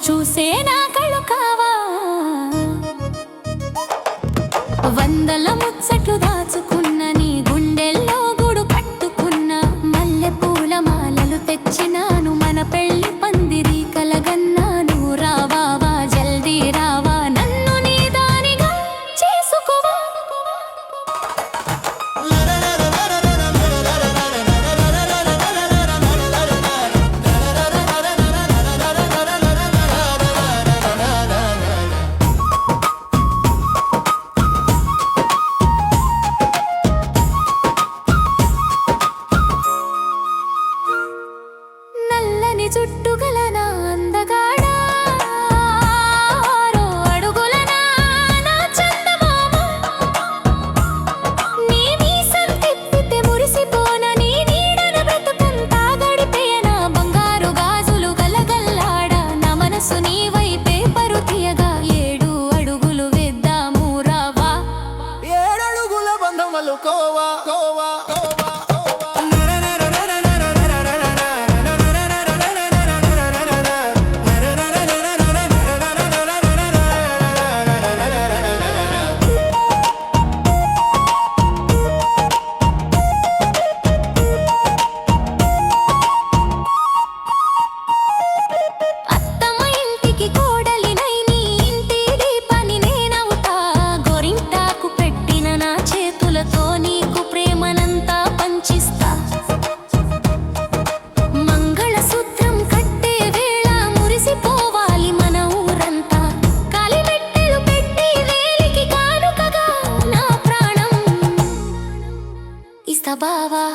చూసే నా కళ్ళు కావా వందల ముచ్చట్లు దాచుకున్న నీ గుండెల్లో గూడు కట్టుకున్న మల్లె పూల మాలలు తెచ్చినాను మన పెళ్లి పందిరి కలగన్నాను రావావా జల్దీ రావా నన్ను నీ దానిగా చేసుకోవా నల్లని జుట్టుగల నా అందగాడా అడుగుల నా చందమామ నీ మీసం తిప్పితే మురిసిపోన నీ నీడన బ్రతుకంతా గడిపేయనా బంగారు గాజులు గలగల్లాడా నా మనసు నీ వైపే పరుతియగా 7 అడుగులు వేద్దాము రావా 7 అడుగుల బంధమలు కోవా కోవా అత్తమ్మ ఇంటికి కోడలినై నీ ఇంటి దీపాన్ని నేనవుతా గోరింటాకు పెట్టిన నా చేతులతో నీకు ప్రేమనంతా పంచిస్తా మంగళసూత్రం కట్టే వేళ మురిసిపోవాలి మన ఊరంతా కాలిమెట్టెలు పెట్టి వేలికి కానుకగా నా ప్రాణం ఇస్తా బావా